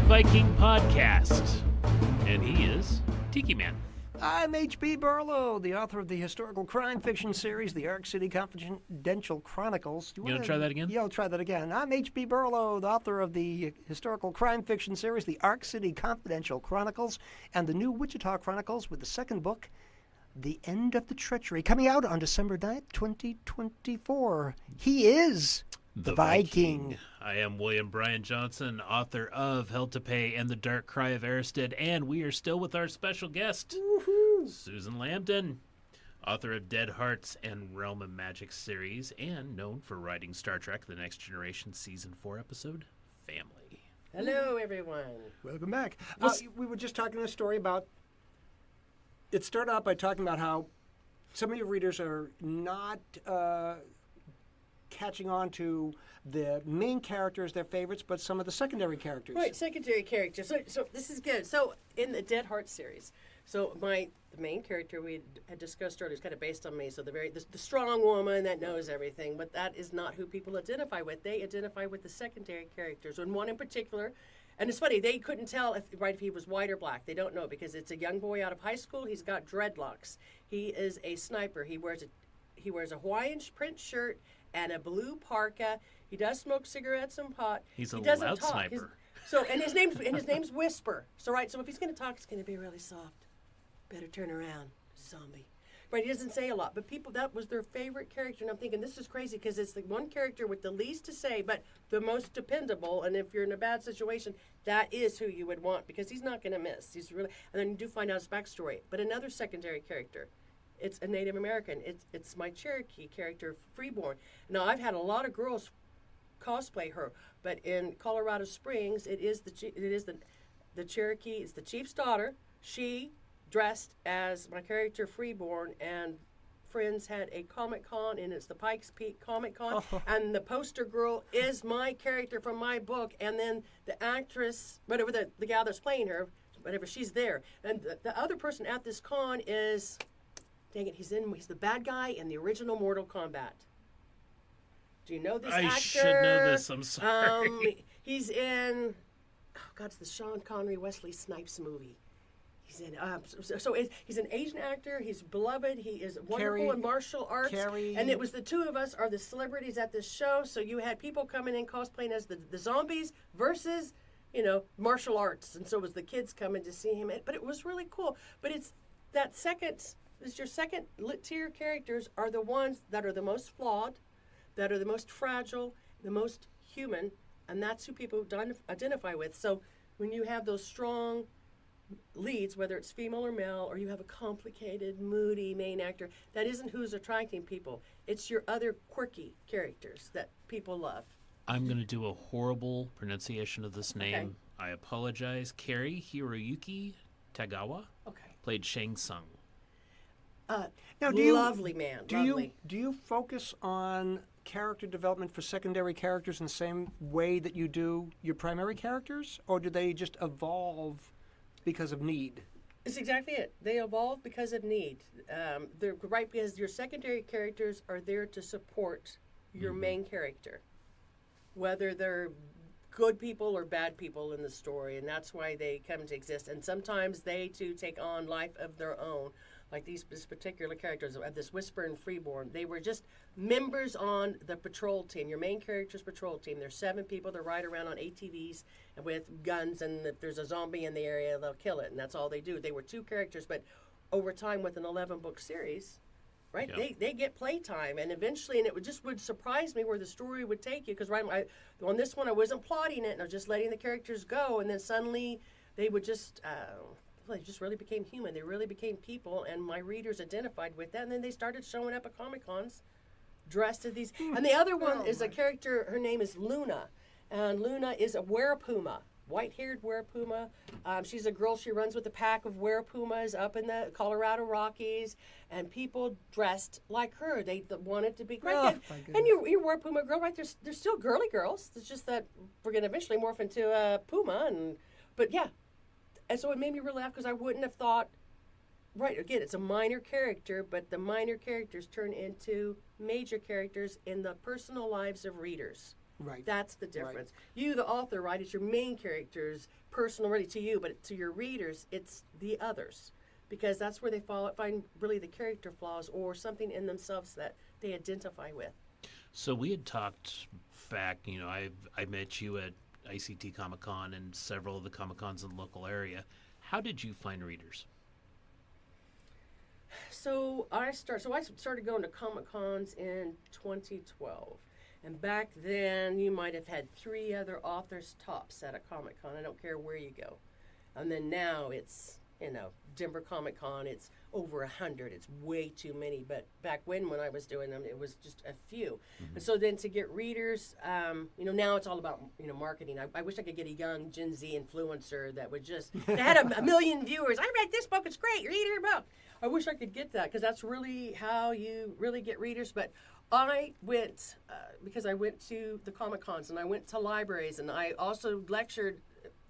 Viking podcast. And he is Tiki Man. I'm H.B. Barlow, the author of the historical crime fiction series, The Ark City Confidential Chronicles. You want to try that again? Yeah, I'll try that again. I'm H.B. Barlow, the author of the historical crime fiction series, The Ark City Confidential Chronicles, and the new Wichita Chronicles with the second book, The End of the Treachery, coming out on December 9th, 2024. He is the Viking. I am William Bryan Johnson, author of Hell to Pay and The Dark Cry of Aristed, and we are still with our special guest, Susanne Lambdin, author of Dead Hearts and Realm of Magic series, and known for writing Star Trek The Next Generation Season 4 episode, Family. Hello, everyone. Welcome back. We were just talking a story about, it started out by talking about how some of your readers are not catching on to the main characters, their favorites, but some of the secondary characters. Right, secondary characters. So this is good. So in the Dead Heart series, so the main character we had discussed earlier is kind of based on me. So the strong woman that knows everything, but that is not who people identify with. They identify with the secondary characters, and one in particular. And it's funny, they couldn't tell if he was white or black. They don't know because it's a young boy out of high school. He's got dreadlocks. He is a sniper. He wears a Hawaiian print shirt and a blue parka. He does smoke cigarettes and pot. He's he a doesn't loud talk. sniper. And his name's Whisper. So if he's going to talk, it's going to be really soft. Better turn around, zombie. Right, he doesn't say a lot, but that was their favorite character. And I'm thinking, this is crazy because it's the one character with the least to say, but the most dependable. And if you're in a bad situation, that is who you would want because he's not going to miss. He's really, and then you do find out his backstory. But another secondary character, it's a Native American. It's my Cherokee character, Freeborn. Now I've had a lot of girls cosplay her, but in Colorado Springs, it is the Cherokee. It's the chief's daughter. She dressed as my character Freeborn, and friends had a Comic-Con, and it's the Pikes Peak Comic-Con, and the poster girl is my character from my book, and then the actress, whatever the gal that's playing her, whatever, she's there. And the other person at this con is, dang it, he's the bad guy in the original Mortal Kombat. Do you know this actor? I should know this, I'm sorry. He's in, it's the Sean Connery, Wesley Snipes movie. He's in, he's an Asian actor. He's beloved. He is wonderful in martial arts. And it was the two of us are the celebrities at this show. So you had people coming in cosplaying as the zombies versus, martial arts. And so it was the kids coming to see him. But it was really cool. But it's that your second tier characters are the ones that are the most flawed, that are the most fragile, the most human. And that's who people identify with. So when you have those strong leads, whether it's female or male, or you have a complicated, moody main actor, that isn't who's attracting people. It's your other quirky characters that people love. I'm going to do a horrible pronunciation of this name. Okay. I apologize. Kari Hiroyuki Tagawa played Shang Tsung. Now, lovely man. Lovely. Do you focus on character development for secondary characters in the same way that you do your primary characters, or do they just evolve because of need? It's exactly it. They evolve because of need. They're right because your secondary characters are there to support your main character, whether they're good people or bad people in the story, and that's why they come to exist. And sometimes they too take on life of their own. Like this particular characters, this Whisper and Freeborn, they were just members on the patrol team, your main character's patrol team. There's 7 people that ride around on ATVs and with guns, and if there's a zombie in the area, they'll kill it, and that's all they do. They were 2 characters, but over time with an 11-book series, right, they get playtime, and eventually, and it would surprise me where the story would take you, because on this one, I wasn't plotting it, and I was just letting the characters go, and then suddenly they would just... they just really became human. They really became people, and my readers identified with that. And then they started showing up at Comic-Cons dressed as these. And the other one is a character, her name is Luna. And Luna is a werepuma, white-haired werepuma. She's a girl, she runs with a pack of werepumas up in the Colorado Rockies. And people dressed like her. They wanted to be great. And your werepuma girl, right, there's still girly girls. It's just that we're going to eventually morph into a puma. But yeah. And so it made me really laugh because I wouldn't have thought, right, again, it's a minor character, but the minor characters turn into major characters in the personal lives of readers. Right. That's the difference. You, the author, right, it's your main characters, personal really to you, but to your readers, it's the others. Because that's where they find really the character flaws or something in themselves that they identify with. So we had talked back, I met you at ICT Comic Con and several of the Comic Cons in the local area. How did you find readers? So I started going to Comic Cons in 2012. And back then, you might have had 3 other authors tops at a Comic Con. I don't care where you go. And then now it's, Denver Comic Con, it's over 100. It's way too many. But back when I was doing them, it was just a few. Mm-hmm. And so then to get readers, now it's all about, marketing. I wish I could get a young Gen Z influencer that would just, that had a million viewers. I read this book. It's great. Read your book. I wish I could get that because that's really how you really get readers. But I went, because I went to the Comic Cons and I went to libraries and I also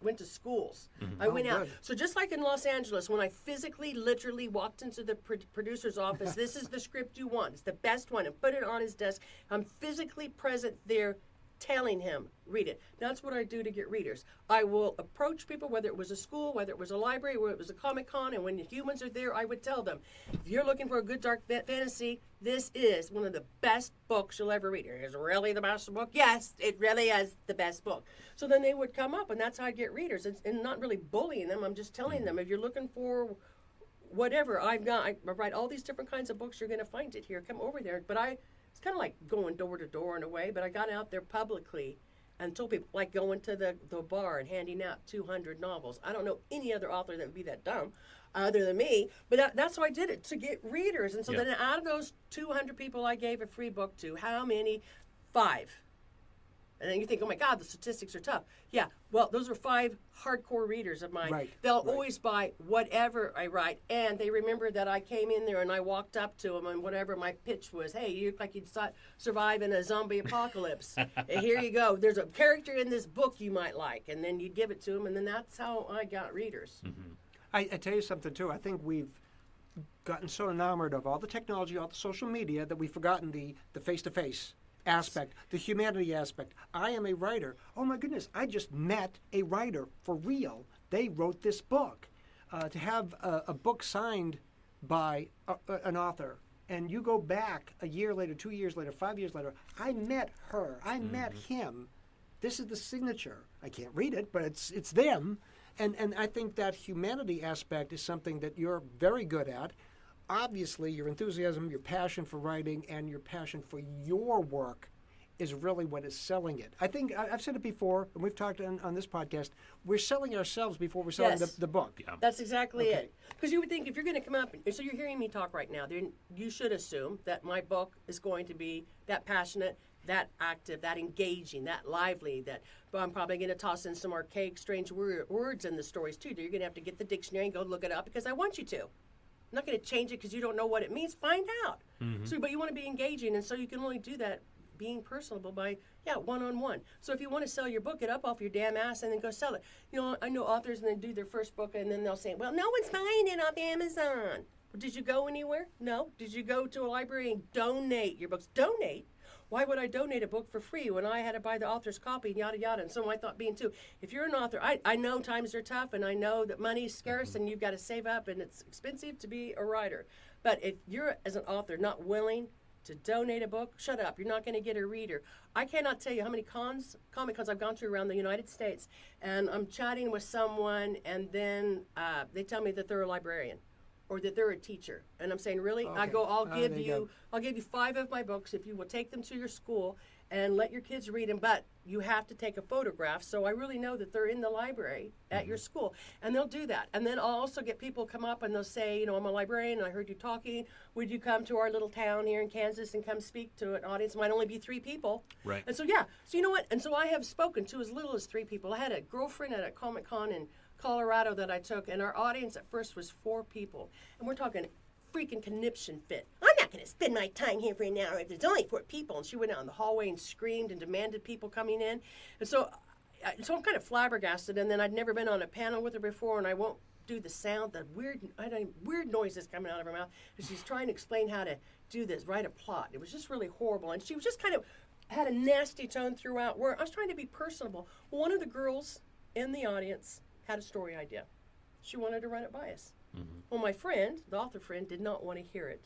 went to schools. Mm-hmm. I went out. So just like in Los Angeles, when I physically, literally walked into the producer's office, this is the script you want. It's the best one. And put it on his desk. I'm physically present there telling him, read it. That's what I do to get readers. I will approach people, whether it was a school, whether it was a library, whether it was a Comic-Con, and when the humans are there, I would tell them, if you're looking for a good dark fantasy, this is one of the best books you'll ever read. Is it really the best book? Yes, it really is the best book. So then they would come up, and that's how I get readers. And not really bullying them. I'm just telling them, if you're looking for whatever, I write all these different kinds of books, you're going to find it here. Come over there. But it's kind of like going door to door in a way, but I got out there publicly and told people, like going to the bar and handing out 200 novels. I don't know any other author that would be that dumb other than me, but that's how I did it, to get readers. And so then out of those 200 people I gave a free book to, how many? 5. And then you think, oh my God, the statistics are tough. Yeah, well, those are 5 hardcore readers of mine. Right. They'll always buy whatever I write, and they remember that I came in there and I walked up to them and whatever my pitch was. Hey, you look like you'd survive in a zombie apocalypse. Here you go. There's a character in this book you might like, and then you'd give it to them, and then that's how I got readers. Mm-hmm. I tell you something too. I think we've gotten so enamored of all the technology, all the social media, that we've forgotten the face-to-face aspect, the humanity aspect. I am a writer. Oh my goodness, I just met a writer for real. They wrote this book. To have a book signed by an author, and you go back a year later, 2 years later, 5 years later, I met her, I met him. This is the signature. I can't read it, but it's them. And I think that humanity aspect is something that you're very good at. Obviously, your enthusiasm, your passion for writing, and your passion for your work is really what is selling it. I think I've said it before, and we've talked on this podcast, we're selling ourselves before we're selling the book. Yeah. That's exactly it. Because you would think if you're going to come up, so you're hearing me talk right now, then you should assume that my book is going to be that passionate, that active, that engaging, that lively, that I'm probably going to toss in some archaic, strange words in the stories too. You're going to have to get the dictionary and go look it up because I want you to. I'm not going to change it because you don't know what it means. Find out. Mm-hmm. So, but you want to be engaging, and so you can only do that being personable by, one-on-one. So if you want to sell your book, get up off your damn ass and then go sell it. I know authors and they do their first book and then they'll say, well, no one's buying it off Amazon. Well, did you go anywhere? No. Did you go to a library and donate your books? Donate? Why would I donate a book for free when I had to buy the author's copy and yada yada? And so I thought being too, if you're an author, I know times are tough and I know that money's scarce and you've got to save up and it's expensive to be a writer. But if you're, as an author, not willing to donate a book, shut up. You're not going to get a reader. I cannot tell you how many Comic Cons I've gone to around the United States, and I'm chatting with someone, and then they tell me that they're a librarian or that they're a teacher. And I'm saying, really? Okay. I go, I'll give you 5 of my books if you will take them to your school and let your kids read them, but you have to take a photograph. So I really know that they're in the library at your school, and they'll do that. And then I'll also get people come up and they'll say, I'm a librarian, and I heard you talking. Would you come to our little town here in Kansas and come speak to an audience? It might only be 3 people. Right. And so, so you know what? And so I have spoken to as little as 3 people. I had a girlfriend at a Comic Con in Colorado that I took, and our audience at first was 4 people. And we're talking freaking conniption fit. I'm not going to spend my time here for an hour if there's only 4 people. And she went out in the hallway and screamed and demanded people coming in. And so I'm kind of flabbergasted. And then I'd never been on a panel with her before, and I won't do the sound, the weird noises coming out of her mouth. And she's trying to explain how to do this, write a plot. It was just really horrible. And she was just kind of had a nasty tone throughout where I was trying to be personable. One of the girls in the audience had a story idea. She wanted to run it by us. Well, my friend, the author friend, did not want to hear it.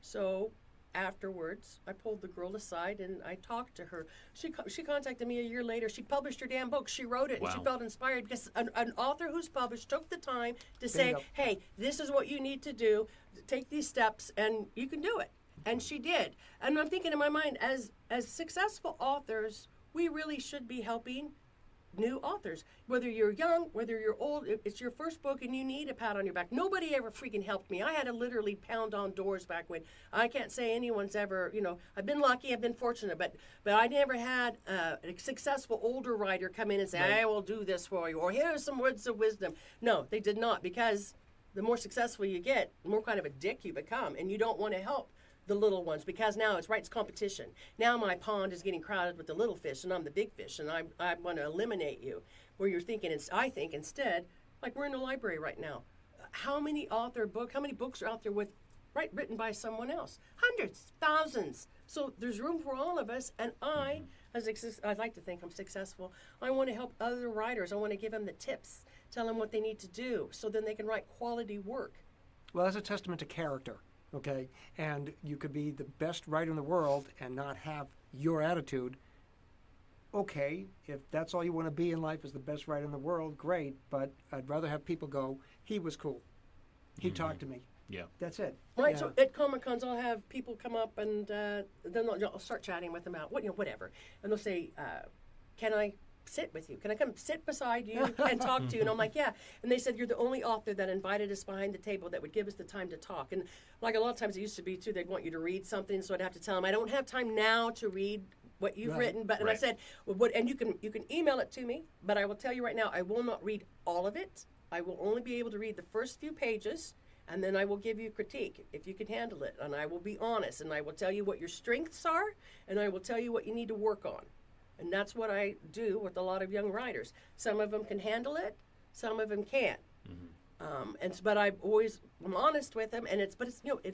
So afterwards, I pulled the girl aside and I talked to her. She contacted me a year later. She published her damn book. She wrote it, and she Wow. felt inspired because an author who's published took the time to say, Bingo. hey, this is what you need to do. Take these steps, and you can do it. And she did. And I'm thinking in my mind, as successful authors, we really should be helping new authors. Whether you're young, whether you're old, if it's your first book and you need a pat on your back. Nobody ever freaking helped me. I had to literally pound on doors back when. I can't say anyone's ever, I've been lucky, I've been fortunate, but I never had a successful older writer come in and say, I will do this for you, or here's some words of wisdom. No, they did not, because the more successful you get, the more kind of a dick you become, and you don't want to help the little ones, because now it's competition. Now my pond is getting crowded with the little fish, and I'm the big fish, and I want to eliminate you. Where you're thinking, I think instead, like we're in a library right now. How many books are out there written by someone else? Hundreds, thousands. So there's room for all of us, and I'd like to think I'm successful. I want to help other writers. I want to give them the tips, tell them what they need to do, so then they can write quality work. Well, that's a testament to character, okay? And you could be the best writer in the world and not have your attitude. Okay, if that's all you want to be in life is the best writer in the world, great. But I'd rather have people go, he was cool. He talked to me. Yeah. That's it. Right, Yeah. so at Comic-Cons, I'll have people come up, and then I'll start chatting with them about whatever. And they'll say, can I sit with you? Can I come sit beside you and talk to you? And I'm like, yeah. And they said, you're the only author that invited us behind the table that would give us the time to talk. And like a lot of times it used to be, too, they'd want you to read something, so I'd have to tell them, I don't have time now to read what you've Right. written. But and I Right. said, and you can email it to me, but I will tell you right now, I will not read all of it. I will only be able to read the first few pages, and then I will give you critique if you can handle it. And I will be honest, and I will tell you what your strengths are, and I will tell you what you need to work on. And that's what I do with a lot of young writers. Some of them can handle it, some of them can't. But I'm honest with them, and it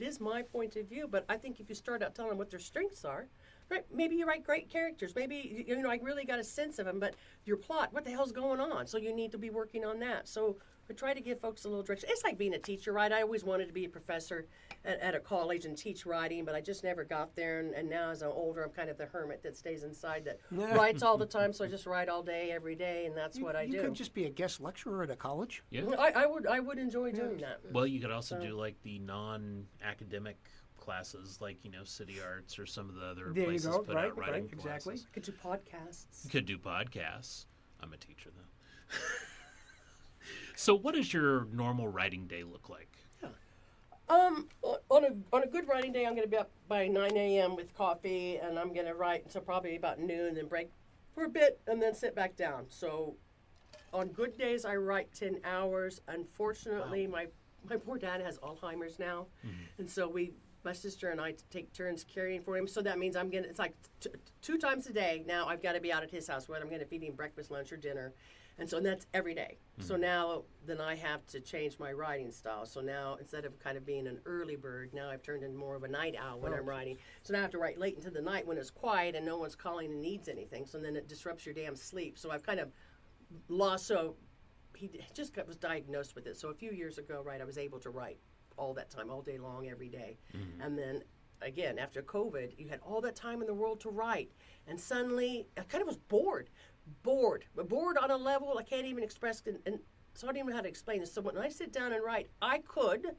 is my point of view. But I think if you start out telling them what their strengths are, right? Maybe you write great characters. Maybe I really got a sense of them. But your plot, what the hell's going on? So you need to be working on that. So I try to give folks a little direction. It's like being a teacher, right? I always wanted to be a professor at a college and teach writing, but I just never got there. And now as I'm older, I'm kind of the hermit that stays inside that writes all the time. So I just write all day, every day, and that's what I do. You could just be a guest lecturer at a college. Yeah. I would enjoy doing that. Well, you could also do like the non-academic classes, like City Arts or some of the other There you places go. put Right, out writing right, exactly. classes. Could do podcasts. You could do podcasts. I'm a teacher though. So, what does your normal writing day look like? On a good writing day, I'm going to be up by 9 a.m. with coffee, and I'm going to write until probably about noon, then break for a bit, and then sit back down. So, on good days, I write 10 hours. Unfortunately, my poor dad has Alzheimer's now, and so my sister and I take turns caring for him. So that means it's like 2 times a day now. I've got to be out at his house, whether I'm going to feed him breakfast, lunch, or dinner. And that's every day. So now, then I have to change my writing style. So now, instead of kind of being an early bird, now I've turned into more of a night owl when I'm writing. So now I have to write late into the night when it's quiet and no one's calling and needs anything. So then it disrupts your damn sleep. So I've kind of lost. So he just was diagnosed with it. So a few years ago, right, I was able to write all that time, all day long, every day. And then again, after COVID, you had all that time in the world to write. And suddenly, I kind of was bored on a level I can't even express, and so I don't even know how to explain this. So when I sit down and write, I could,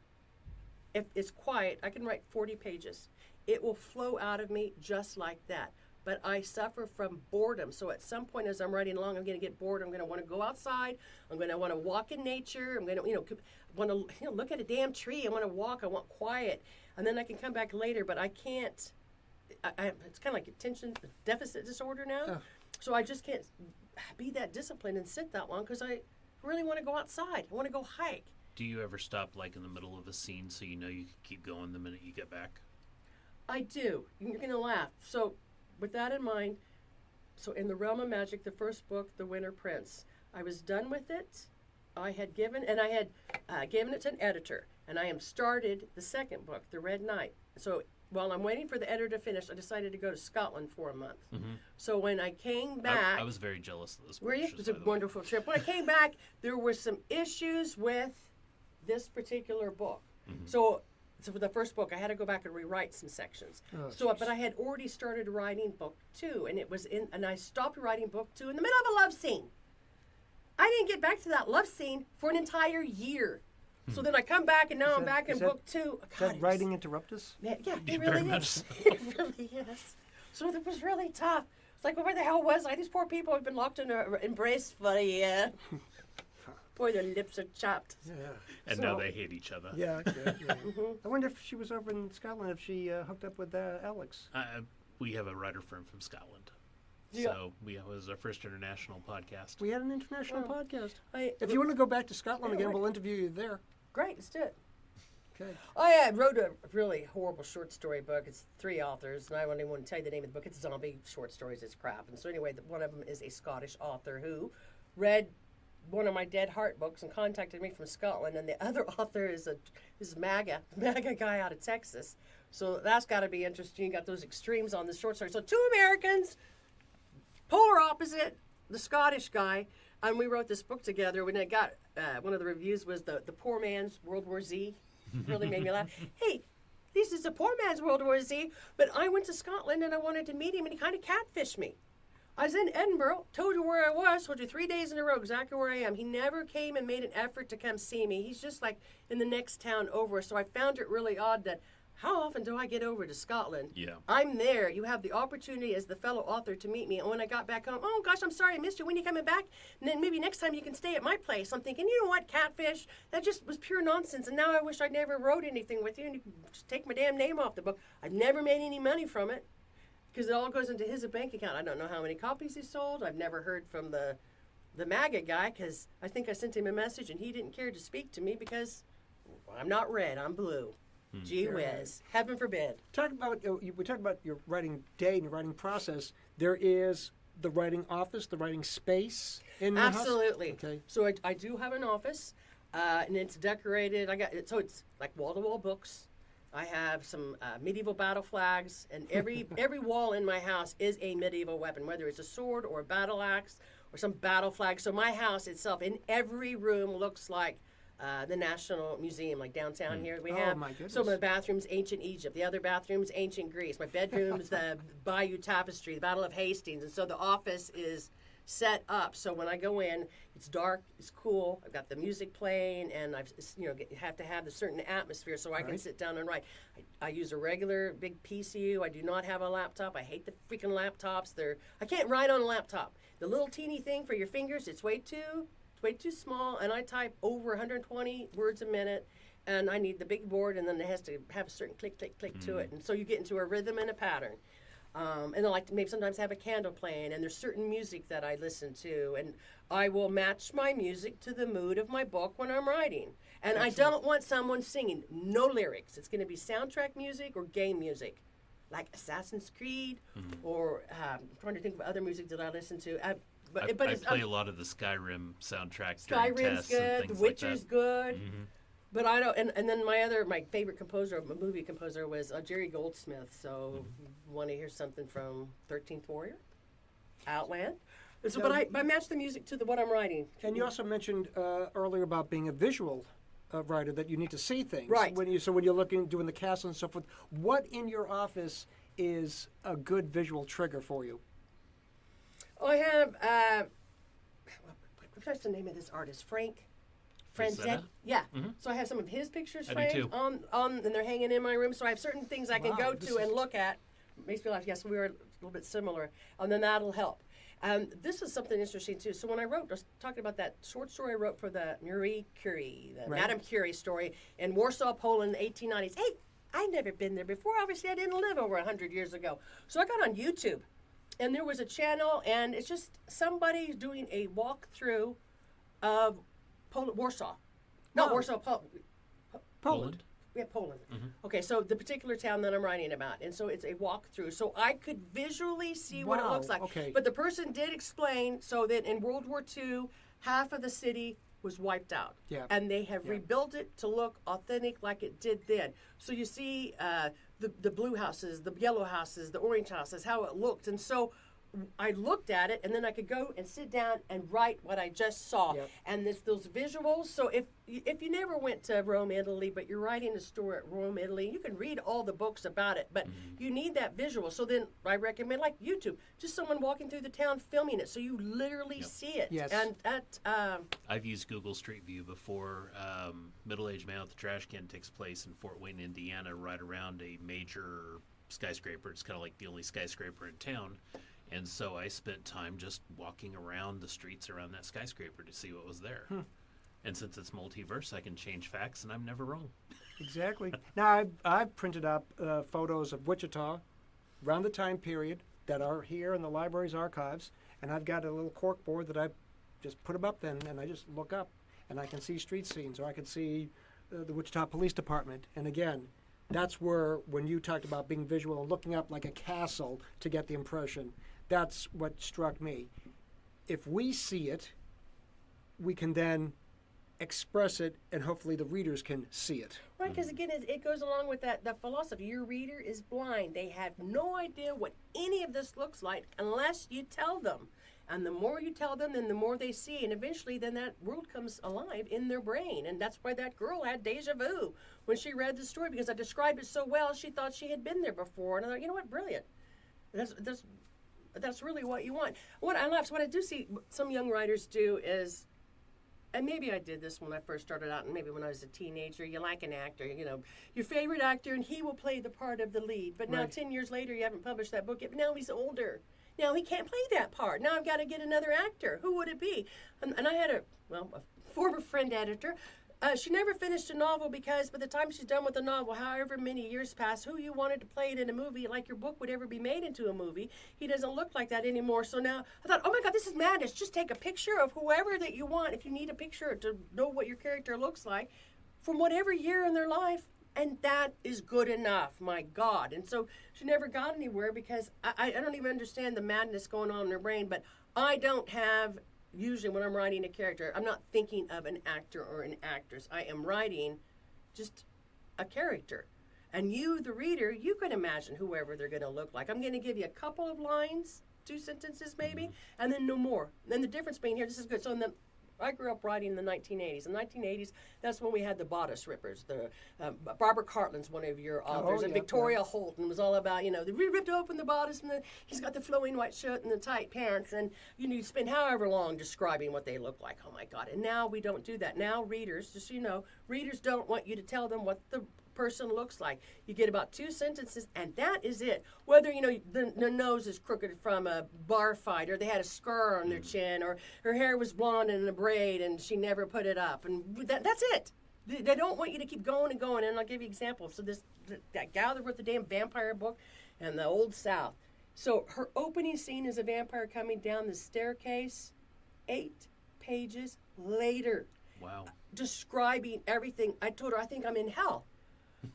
if it's quiet, I can write 40 pages. It will flow out of me just like that. But I suffer from boredom. So at some point as I'm writing along, I'm going to get bored. I'm going to want to go outside. I'm going to want to walk in nature. I'm going to, want to look at a damn tree. I want to walk. I want quiet. And then I can come back later, but I can't. It's kind of like attention deficit disorder now. Oh. So I just can't be that disciplined and sit that long because I really want to go outside. I want to go hike. Do you ever stop like in the middle of a scene so you know you can keep going the minute you get back? I do. You're going to laugh. So with that in mind, so in the Realm of Magic, the first book, The Winter Prince, I was done with it. I had given it to an editor, and I am started the second book, The Red Knight. So while I'm waiting for the editor to finish, I decided to go to Scotland for a month. So when I came back, I was very jealous of those. were you? It pictures, was a by the way. wonderful trip. When I came back, there were some issues with this particular book. So for the first book, I had to go back and rewrite some sections. But I had already started writing book 2, and I stopped writing book 2 in the middle of a love scene. I didn't get back to that love scene for an entire year. So then I come back, and now I'm back in book 2. Is that writing interruptus? Yeah, it Very really much is. so. It really is. So it was really tough. It's like, well, where the hell was I? These poor people have been locked in an embrace for a year. Boy, their lips are chopped. Yeah. And now they hate each other. Yeah. I wonder if she was over in Scotland, if she hooked up with Alex. We have a writer firm from Scotland. Yeah. So it was our first international podcast. We had an international podcast. I- If you want to go back to Scotland Yeah, again, right. we'll interview you there. Great, let's do it. Okay. I wrote a really horrible short story book. It's 3 authors, and I don't even want to tell you the name of the book. It's zombie short stories. It's crap. And so anyway, one of them is a Scottish author who read one of my Dead Heart books and contacted me from Scotland, and the other author is MAGA guy out of Texas. So that's got to be interesting. You got those extremes on the short story. So 2 Americans, polar opposite, the Scottish guy, and we wrote this book together. When it got one of the reviews was the poor man's World War Z. Really made me laugh. Hey, this is a poor man's World War Z, but I went to Scotland and I wanted to meet him, and he kind of catfished me. I was in Edinburgh, told you where I was, told you 3 days in a row exactly where I am. He never came and made an effort to come see me. He's just like in the next town over. So I found it really odd that how often do I get over to Scotland? Yeah. I'm there. You have the opportunity as the fellow author to meet me. And when I got back home, oh gosh, I'm sorry I missed you. When are you coming back? And then maybe next time you can stay at my place. I'm thinking, you know what, catfish? That just was pure nonsense. And now I wish I never wrote anything with you and you can just take my damn name off the book. I've never made any money from it because it all goes into his bank account. I don't know how many copies he sold. I've never heard from the MAGA guy because I think I sent him a message and he didn't care to speak to me because I'm not red, I'm blue. Gee whiz. Heaven forbid. Talk about we talked about your writing day and your writing process. There is the writing office, the writing space in the house? Absolutely. Okay. So I do have an office, and it's decorated. So it's like wall-to-wall books. I have some medieval battle flags, and every wall in my house is a medieval weapon, whether it's a sword or a battle axe or some battle flag. So my house itself, in every room, looks like the National Museum, like downtown here. We have my goodness. some of the bathrooms, ancient Egypt. The other bathrooms, ancient Greece. My bedroom's the Bayeux Tapestry, the Battle of Hastings. And so the office is set up. So when I go in, it's dark, it's cool. I've got the music playing, and have to have a certain atmosphere so I can sit down and write. I use a regular big PCU. I do not have a laptop. I hate the freaking laptops. I can't write on a laptop. The little teeny thing for your fingers, it's way too small, and I type over 120 words a minute, and I need the big board, and then it has to have a certain click, click, click to it, and so you get into a rhythm and a pattern. And I like to maybe sometimes have a candle playing, and there's certain music that I listen to, and I will match my music to the mood of my book when I'm writing. And I don't want someone singing, no lyrics. It's going to be soundtrack music or game music, like Assassin's Creed, or I'm trying to think of other music that I listen to. I play a lot of the Skyrim soundtracks during Skyrim's tests and good, things The Witcher's like that. good. But I don't, and then my favorite composer, my movie composer, was Jerry Goldsmith. So, want to hear something from 13th Warrior, Outland? So, but I match the music to what I'm writing. And you also mentioned earlier about being a visual writer, that you need to see things. Right. When you're looking, doing the cast and so forth. What in your office is a good visual trigger for you? I have, what's the name of this artist? Frank Frazetta? Yeah. So I have some of his pictures I do framed too. and they're hanging in my room. So I have certain things I can Wow, go this to is- and look at. Makes me laugh. Yes, we are a little bit similar. And then that'll help. This is something interesting too. So when I was talking about that short story I wrote for the Marie Curie, the Right. Madame Curie story in Warsaw, Poland, 1890s. Hey, I'd never been there before. Obviously, I didn't live over 100 years ago. So I got on YouTube, and there was a channel, and it's just somebody doing a walkthrough of Warsaw. Not Wow. Warsaw, Poland. Yeah, Poland. Okay, so the particular town that I'm writing about. And so it's a walkthrough. So I could visually see what it Wow, looks like. okay. But the person did explain so that in World War II, half of the city was wiped out. Yeah. And they have rebuilt it to look authentic like it did then. So you see the blue houses, the yellow houses, the orange houses, how it looked. And so I looked at it, and then I could go and sit down and write what I just saw. Yep. And those visuals. So if you never went to Rome, Italy, but you're writing a story at Rome, Italy, you can read all the books about it, but you need that visual. So then I recommend like YouTube, just someone walking through the town filming it, so you literally see it. Yes. And that I've used Google Street View before. Middle-aged man with a trash can takes place in Fort Wayne, Indiana, right around a major skyscraper. It's kind of like the only skyscraper in town. And so I spent time just walking around the streets around that skyscraper to see what was there. And since it's multiverse, I can change facts, and I'm never wrong. Exactly. Now, I've printed up photos of Wichita around the time period that are here in the library's archives, and I've got a little cork board that I just put them up then, and I just look up, and I can see street scenes, or I can see the Wichita Police Department. And again, that's where, when you talked about being visual and looking up like a castle to get the impression, that's what struck me. If we see it, we can then express it, and hopefully the readers can see it. right, because again, it goes along with that philosophy. Your reader is blind; they have no idea what any of this looks like unless you tell them. And the more you tell them, then the more they see, and eventually, then that world comes alive in their brain. And that's why that girl had deja vu when she read the story, because I described it so well. She thought she had been there before, and I thought, you know what, brilliant. That's really what you want. What I love, so what I do see some young writers do is, and maybe I did this when I first started out, and maybe when I was a teenager, you like an actor, you know, your favorite actor, and he will play the part of the lead. But now, Right. 10 years later, you haven't published that book yet, but now he's older. Now he can't play that part. Now I've got to get another actor. Who would it be? And I had a former friend editor. She never finished a novel because by the time she's done with the novel, however many years pass, who you wanted to play it in a movie, like your book would ever be made into a movie, he doesn't look like that anymore. So now I thought, oh my God, this is madness. Just take a picture of whoever that you want. If you need a picture to know what your character looks like from whatever year in their life, and that is good enough, my God. And so she never got anywhere because I don't even understand the madness going on in her brain, but I don't have... Usually when I'm writing a character, I'm not thinking of an actor or an actress. I am writing just a character. And you, the reader, you can imagine whoever they're going to look like. I'm going to give you a couple of lines, 2 sentences maybe, and then no more. Then the difference being here, this is good. So I grew up writing in the 1980s. In the 1980s, that's when we had the bodice rippers. The Barbara Cartland's one of your authors, and Victoria Holton was all about, we ripped open the bodice, and he's got the flowing white shirt and the tight pants, and you spend however long describing what they look like. Oh my God! And now we don't do that. Now readers, just so you know, readers don't want you to tell them what the person looks like. You get about 2 sentences, and that is it. Whether the nose is crooked from a bar fight, or they had a scar on their chin, or her hair was blonde and in a braid and she never put it up, and that's it. They don't want you to keep going and going. And I'll give you examples. So that gal that wrote the damn vampire book and the Old South. So her opening scene is a vampire coming down the staircase 8 pages later. Wow. Describing everything. I told her, I think I'm in hell.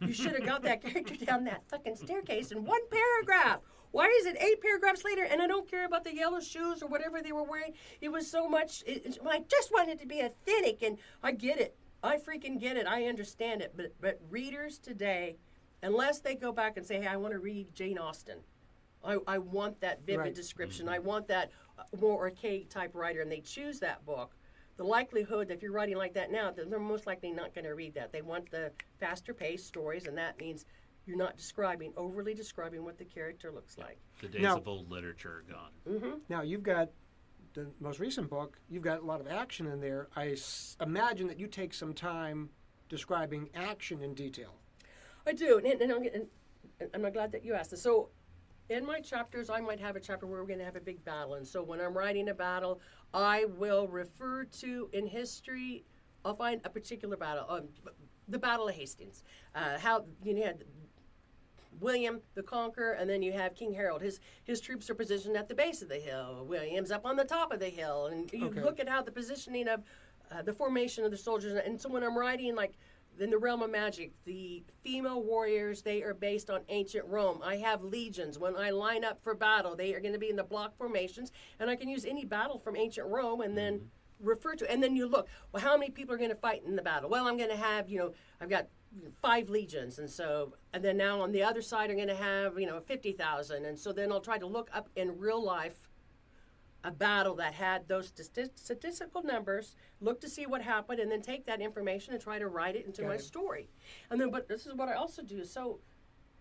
You should have got that character down that fucking staircase in 1 paragraph. Why is it 8 paragraphs later? And I don't care about the yellow shoes or whatever they were wearing. It was so much. I just wanted to be authentic, and I get it. I freaking get it. I understand it. But readers today, unless they go back and say, hey, I want to read Jane Austen. I want that vivid description. I want that more archaic type writer, and they choose that book. The likelihood that if you're writing like that now, they're most likely not going to read that. They want the faster paced stories, and that means you're not overly describing what the character looks like. The days of old literature are gone. Mm-hmm. Now, you've got the most recent book, you've got a lot of action in there. I imagine that you take some time describing action in detail. I do, and I'm glad that you asked this. So in my chapters, I might have a chapter where we're going to have a big battle. And so when I'm writing a battle, I will refer to, in history, I'll find a particular battle, the Battle of Hastings. How you had William the Conqueror, and then you have King Harold. His troops are positioned at the base of the hill. William's up on the top of the hill. And you look at how the positioning of the formation of the soldiers. And so when I'm writing, like, in the realm of magic, the female warriors, they are based on ancient Rome. I have legions. When I line up for battle, they are going to be in the block formations, and I can use any battle from ancient Rome and then refer to, and then you look, well, how many people are going to fight in the battle? Well, I'm going to have, I've got 5 legions, and then now on the other side, I'm going to have, 50,000, and so then I'll try to look up in real life a battle that had those statistical numbers, look to see what happened, and then take that information and try to write it into my story. And then, but this is what I also do. So,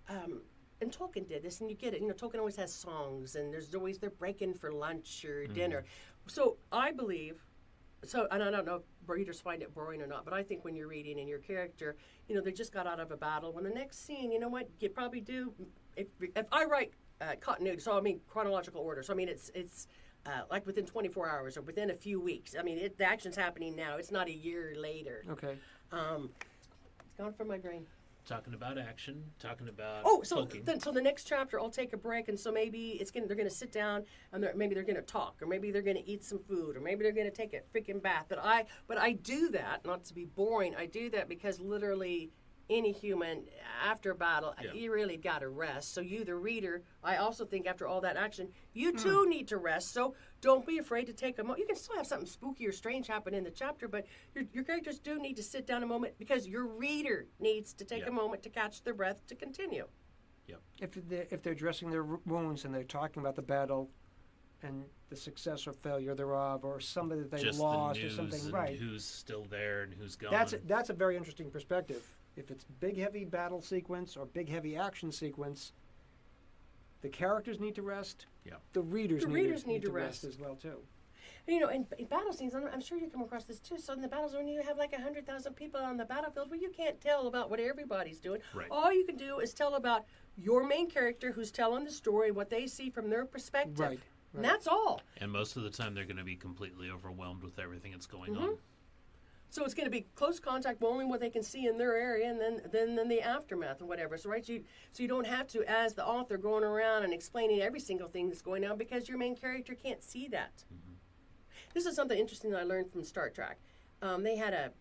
and Tolkien did this, and you get it. Tolkien always has songs, and they're breaking for lunch or dinner. So I believe, and I don't know if readers find it boring or not, but I think when you're reading and your character, they just got out of a battle. When the next scene, you know what, you probably do. If I write continuity, so I mean chronological order. So I mean it's like within 24 hours or within a few weeks. I mean, the action's happening now. It's not a year later. Okay. It's gone from my brain. Talking about action, talking about so the next chapter, I'll take a break, and so maybe they're going to sit down, and maybe they're going to talk, or maybe they're going to eat some food, or maybe they're going to take a freaking bath. But I do that, not to be boring, I do that because literally any human, after a battle, you really got to rest. So you, the reader, I also think after all that action, you too need to rest. So don't be afraid to take a moment. You can still have something spooky or strange happen in the chapter, but your characters do need to sit down a moment because your reader needs to take a moment to catch their breath to continue. Yep. If they're dressing their wounds and they're talking about the battle and the success or failure thereof, or somebody that they just lost the news or something, and right? Who's still there and who's gone? That's a very interesting perspective. If it's big, heavy battle sequence or big, heavy action sequence, the characters need to rest. Yeah. The readers need to rest as well too. In battle scenes, I'm sure you come across this too. So in the battles, when you have like 100,000 people on the battlefield, where you can't tell about what everybody's doing. Right. All you can do is tell about your main character who's telling the story, what they see from their perspective. Right. And that's all. And most of the time, they're going to be completely overwhelmed with everything that's going on. So it's going to be close contact, but only what they can see in their area, and then the aftermath and whatever. So so you don't have to, as the author, going around and explaining every single thing that's going on because your main character can't see that. Mm-hmm. This is something interesting that I learned from Star Trek. They had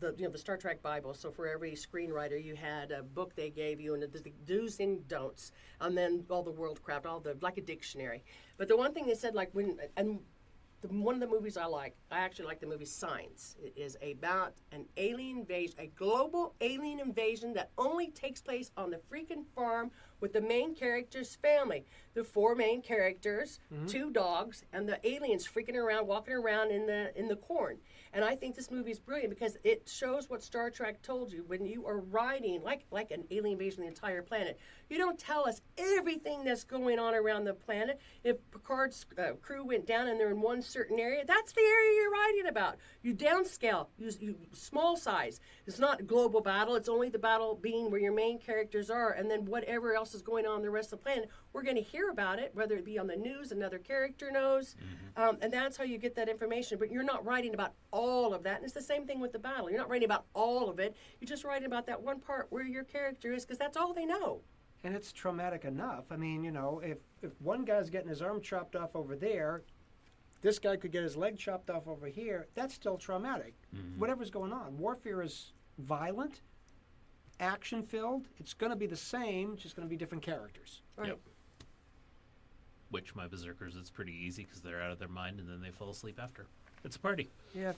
the Star Trek Bible. So for every screenwriter, you had a book they gave you, and the do's and don'ts, and then all the world crap, like a dictionary. But the one thing they said, like one of the movies I actually like the movie Signs. It is about an alien invasion, a global alien invasion that only takes place on the freaking farm with the main character's family. The 4 main characters, 2 dogs, and the aliens freaking around, walking around in the corn. And I think this movie is brilliant because it shows what Star Trek told you when you are writing, like an alien invasion of the entire planet. You don't tell us everything that's going on around the planet. If Picard's crew went down and they're in one certain area, that's the area you're writing about. You downscale, you small size. It's not a global battle. It's only the battle being where your main characters are, and then whatever else is going on in the rest of the planet, we're going to hear about it, whether it be on the news, another character knows, and that's how you get that information. But you're not writing about all of that, and it's the same thing with the battle. You're not writing about all of it. You're just writing about that one part where your character is, because that's all they know. And it's traumatic enough. I mean, if one guy's getting his arm chopped off over there, this guy could get his leg chopped off over here. That's still traumatic. Whatever's going on. Warfare is violent, action-filled. It's going to be the same, just going to be different characters. Right. Yep. Which my berserkers, it's pretty easy because they're out of their mind and then they fall asleep after. It's a party. Yeah.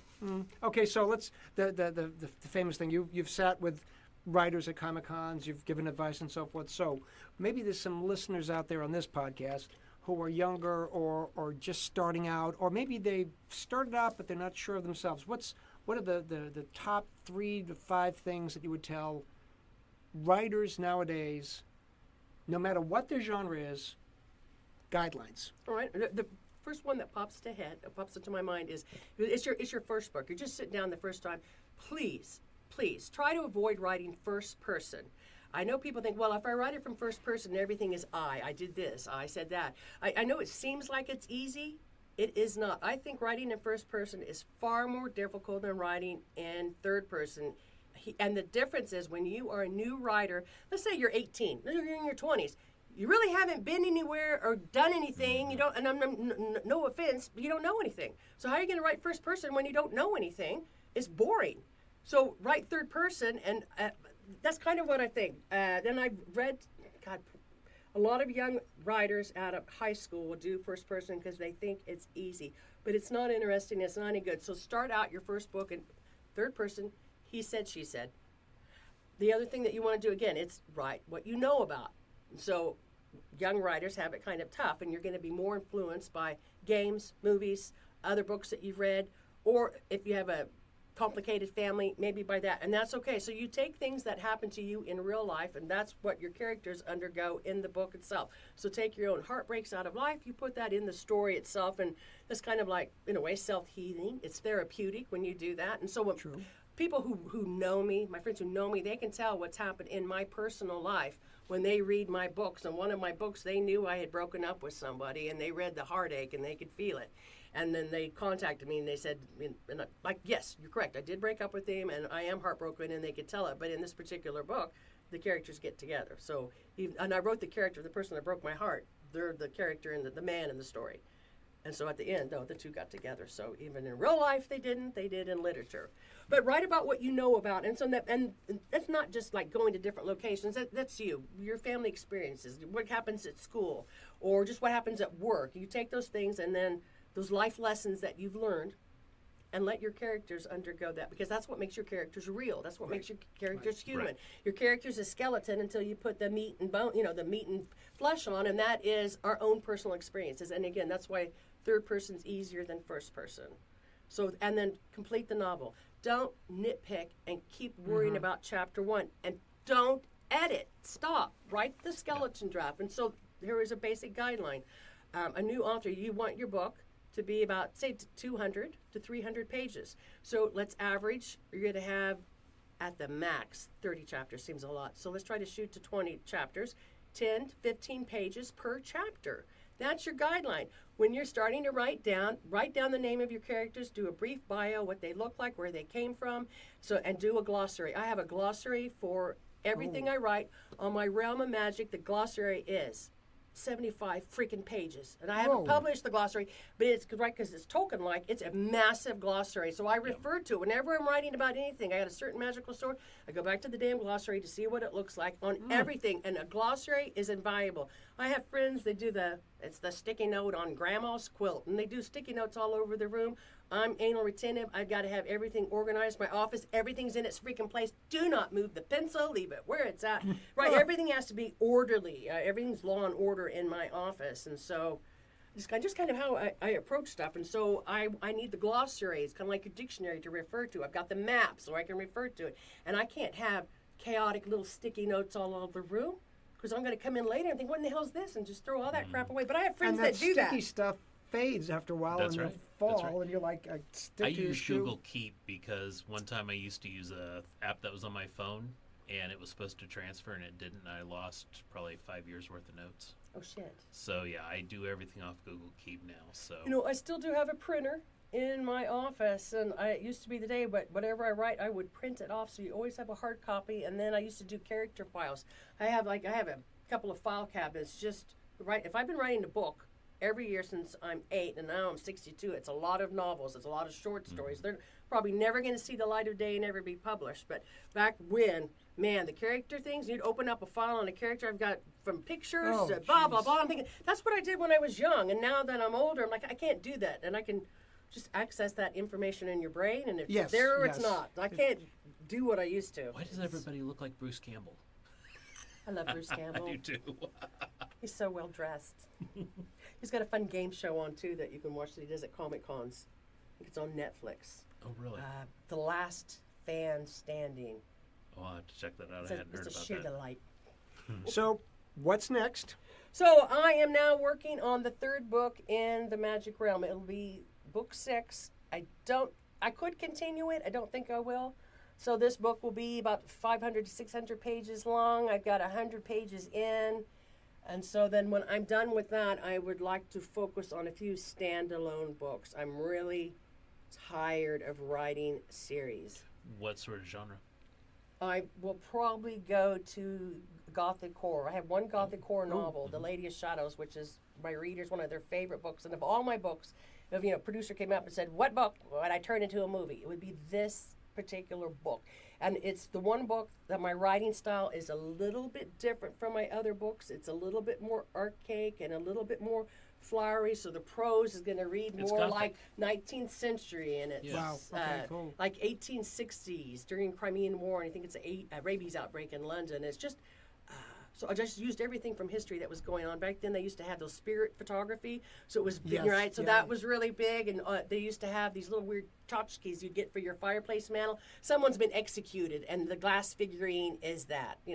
Okay, so let's the famous thing. You've sat with writers at Comic-Cons, you've given advice and so forth. So maybe there's some listeners out there on this podcast who are younger or just starting out, or maybe they've started out but they're not sure of themselves. What are the top 3 to 5 things that you would tell writers nowadays, no matter what their genre is, guidelines? All right. The first one that pops into my mind is it's your first book. You're just sitting down the first time. Please try to avoid writing first person. I know people think, well, if I write it from first person, everything is I did this, I said that. I know it seems like it's easy. It is not. I think writing in first person is far more difficult than writing in third person. And the difference is when you are a new writer, let's say you're 18, you're in your 20s, you really haven't been anywhere or done anything. You don't, and I'm no offense, but you don't know anything. So how are you going to write first person when you don't know anything? It's boring. So write third person, and that's kind of what I think. Then I've read, a lot of young writers out of high school will do first person because they think it's easy. but it's not interesting. It's not any good. So start out your first book in third person. He said, she said. The other thing that you want to do, again, it's write what you know about. So young writers have it kind of tough, and you're going to be more influenced by games, movies, other books that you've read, or if you have a complicated family, maybe by that, and that's okay. So you take things that happen to you in real life, and that's what your characters undergo in the book itself. So take your own heartbreaks out of life, you put that in the story itself, and that's kind of like, in a way, self-healing. It's therapeutic when you do that. And so when people who know me, my friends who know me, they can tell what's happened in my personal life when they read my books. And one of my books, they knew I had broken up with somebody, and they read the heartache, and they could feel it. And then they contacted me, and they said, like, yes, you're correct. I did break up with him, and I am heartbroken, and they could tell it. But in this particular book, the characters get together. So, and I wrote the character, the person that broke my heart. They're the character and the man in the story. And so at the end, though, the two got together. So even in real life, they didn't. They did in literature. But write about what you know about. And so and that's not just like going to different locations. That's you, your family experiences, what happens at school, or just what happens at work. You take those things and then those life lessons that you've learned, and let your characters undergo that, because that's what makes your characters real. That's what makes your characters human. Right. Your character's a skeleton until you put the meat and bone, the meat and flesh on, and that is our own personal experiences. And again, that's why third person's easier than first person. So, and then complete the novel. Don't nitpick and keep worrying about chapter 1, and don't edit. Stop. Write the skeleton draft. And so here is a basic guideline. A new author, you want your book to be about, say, 200 to 300 pages. So let's average, you're going to have, at the max, 30 chapters. Seems a lot. So let's try to shoot to 20 chapters, 10 to 15 pages per chapter. That's your guideline. When you're starting to write down the name of your characters, do a brief bio, what they look like, where they came from, and do a glossary. I have a glossary for everything I write. On my Realm of Magic, the glossary is 75 freaking pages. And I haven't published the glossary, but it's right because it's token-like. It's a massive glossary. So I refer to it. Whenever I'm writing about anything, I got a certain magical story, I go back to the damn glossary to see what it looks like on everything. And a glossary is invaluable. I have friends, they do it's the sticky note on grandma's quilt, and they do sticky notes all over the room. I'm anal retentive. I've got to have everything organized. My office, everything's in its freaking place. Do not move the pencil. Leave it where it's at. Right, everything has to be orderly. Everything's law and order in my office. And so it's just kind of how I approach stuff. And so I need the glossary. It's kind of like a dictionary to refer to. I've got the map so I can refer to it. And I can't have chaotic little sticky notes all over the room, because I'm going to come in later and think, what in the hell is this? And just throw all that crap away. But I have friends that do that. Sticky stuff fades after a while That's in right. the fall, That's right. and you're like, stick I to your use shoe. Google Keep because one time I used to use a app that was on my phone, and it was supposed to transfer, and it didn't. I lost probably 5 years worth of notes. Oh, shit. So yeah, I do everything off Google Keep now. So I still do have a printer in my office, and it used to be the day, but whatever I write, I would print it off, so you always have a hard copy. And then I used to do character files. I have a couple of file cabinets. Just right, if I've been writing a book every year since I'm 8, and now I'm 62, it's a lot of novels, it's a lot of short stories. They're probably never going to see the light of day and never be published. But back when, man, the character things, you'd open up a file on a character I've got from pictures to blah, blah, blah. I'm thinking, that's what I did when I was young. And now that I'm older, I'm like, I can't do that. And I can just access that information in your brain, and it's there or it's not. I can't do what I used to. Why does everybody look like Bruce Campbell? I love Bruce Campbell. I do too. He's so well dressed. He's got a fun game show on too that you can watch that he does at Comic Cons. I think it's on Netflix. Oh really? The Last Fan Standing. Oh, I'll have to check that out. I hadn't heard It's a about sheer that. delight. So, what's next? So I am now working on the third book in the Magic Realm. It'll be book 6. I could continue it. I don't think I will. So this book will be about 500 to 600 pages long. I've got 100 pages in. And so then when I'm done with that, I would like to focus on a few standalone books. I'm really tired of writing series. What sort of genre? I will probably go to Gothic horror. I have one Gothic horror novel, The Lady of Shadows, which is my readers' one of their favorite books. And of all my books, if a producer came up and said, "What book would I turn into a movie?" It would be this particular book. And it's the one book that my writing style is a little bit different from my other books. It's a little bit more archaic and a little bit more flowery, so the prose is going to read It's more Gothic. like 19th century, and it's Wow. Okay, cool. like 1860s during the Crimean War, and I think it's a rabies outbreak in London. It's just so I just used everything from history that was going on back then. They used to have those spirit photography, so it was big, Yes, right? So yeah. that was really big, and they used to have these little weird tchotchkes you'd get for your fireplace mantle. Someone's been executed, and the glass figurine is that, I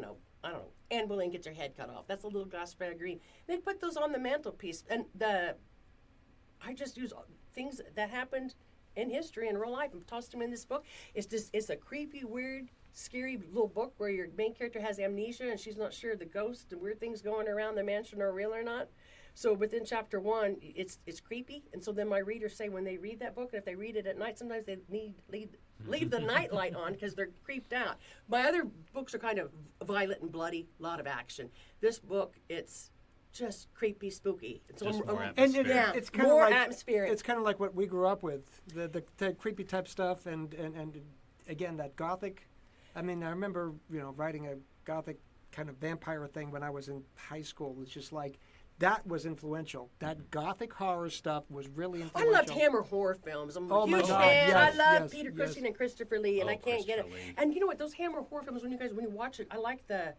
don't know, Anne Boleyn gets her head cut off. That's a little glass figurine. They put those on the mantelpiece, and I just use things that happened in history in real life and tossed them in this book. It's a creepy, weird, scary little book where your main character has amnesia and she's not sure the ghost and weird things going around the mansion are real or not. So within chapter 1, it's creepy, and so then my readers say when they read that book, and if they read it at night, sometimes they leave the night light on because they're creeped out. My other books are kind of violent and bloody, a lot of action. This book, it's just creepy, spooky. It's Just more And atmospheric. it's kind more of like atmospheric. It's kind of like what we grew up with, the creepy type stuff, and again that Gothic. I mean, I remember writing a Gothic kind of vampire thing when I was in high school. It's just like that was influential. That Gothic horror stuff was really I influential. loved Hammer horror films. I'm Oh a my huge God, fan. yes, I love yes, Peter yes. Cushing and Christopher Lee, and Oh, I can't get it. Christopher Lee. And you know what? Those Hammer horror films, when you watch it, I like the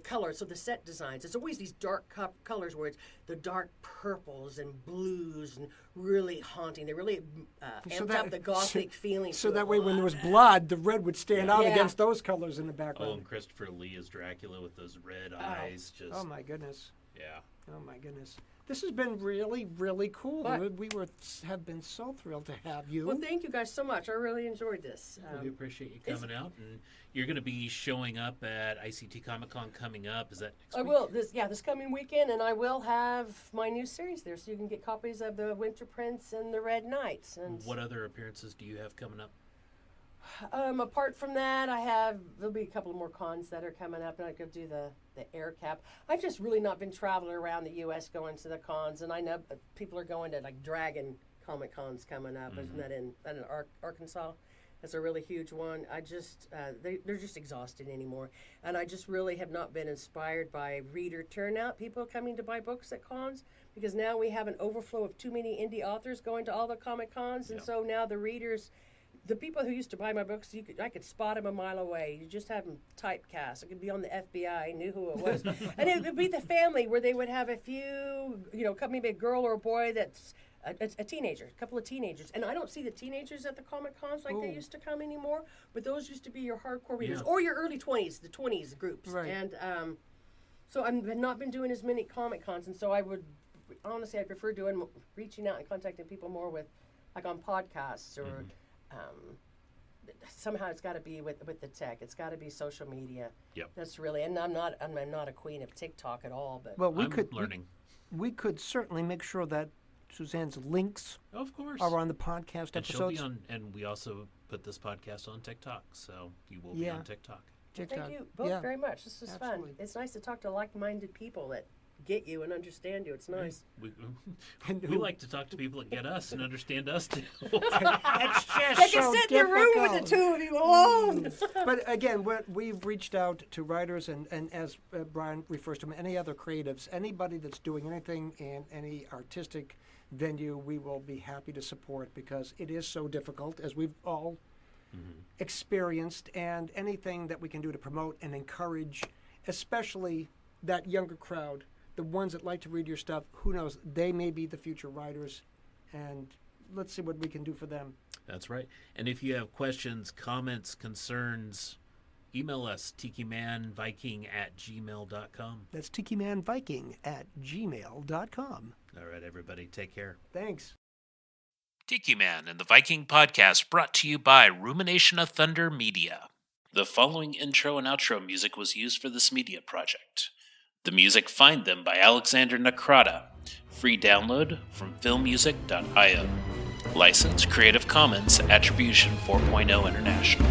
colors, so the set designs. It's always these dark colors where it's the dark purples and blues and really haunting. They really So amped that- up the Gothic feeling. So to that it. way, when there was blood, the red would stand out Yeah. against those colors in the Oh, background. and Christopher Lee as Dracula with those red eyes. Just Oh my goodness. yeah. Oh my goodness. This has been really, really cool. But- We have been so thrilled to have you. Well, thank you guys so much. I really enjoyed this. We appreciate you coming out, and you're going to be showing up at ICT Comic Con coming up. Is that next I week? will this coming weekend, and I will have my new series there, so you can get copies of the Winter Prince and the Red Knights. And What other appearances do you have coming up? apart from that, there'll be a couple of more cons that are coming up, and I could do the air cap. I've just really not been traveling around the U.S. going to the cons, and I know people are going to like Dragon Comic Cons coming up. Isn't that in Arkansas? That's a really huge one. I just they're just exhausted anymore, and I just really have not been inspired by reader turnout, people coming to buy books at cons, because now we have an overflow of too many indie authors going to all the Comic Cons, and so now the readers. The people who used to buy my books, I could spot them a mile away. You just have them typecast. It could be on the FBI. I knew who it was. And it would be the family where they would have a few, maybe a girl or a boy that's a teenager, a couple of teenagers. And I don't see the teenagers at the Comic Cons like they used to come anymore. But those used to be your hardcore readers. Yeah. Or your early 20s, the 20s groups. Right. And so I've not been doing as many Comic Cons. And so I prefer reaching out and contacting people more with, like on podcasts or... somehow it's got to be with the tech. It's got to be social media. Yep. That's really, and I'm not a queen of TikTok at all. But Well, I'm learning. We could certainly make sure that Suzanne's links Of course. are on the podcast And she'll episodes. be on, and we also put this podcast on TikTok, so you will be Yeah. on TikTok. TikTok. thank you both Yeah. very much. This was Absolutely. fun. It's nice to talk to like-minded people that get you and understand you. It's nice. We And like to talk to people that get us and understand us too. It's just They so can sit in the room with the difficult. two of you alone. But again, we've reached out to writers and as Brian refers to them, any other creatives, anybody that's doing anything in any artistic venue, we will be happy to support because it is so difficult, as we've all experienced, and anything that we can do to promote and encourage, especially that younger crowd, the ones that like to read your stuff, who knows, they may be the future writers, and let's see what we can do for them. That's right. And if you have questions, comments, concerns, email us, tikimanviking@gmail.com. That's tikimanviking@gmail.com. All right, everybody, take care. Thanks. Tiki Man and the Viking Podcast brought to you by Rumination of Thunder Media. The following intro and outro music was used for this media project. The music Find Them by Alexander Nakrata. Free download from filmmusic.io. License Creative Commons Attribution 4.0 International.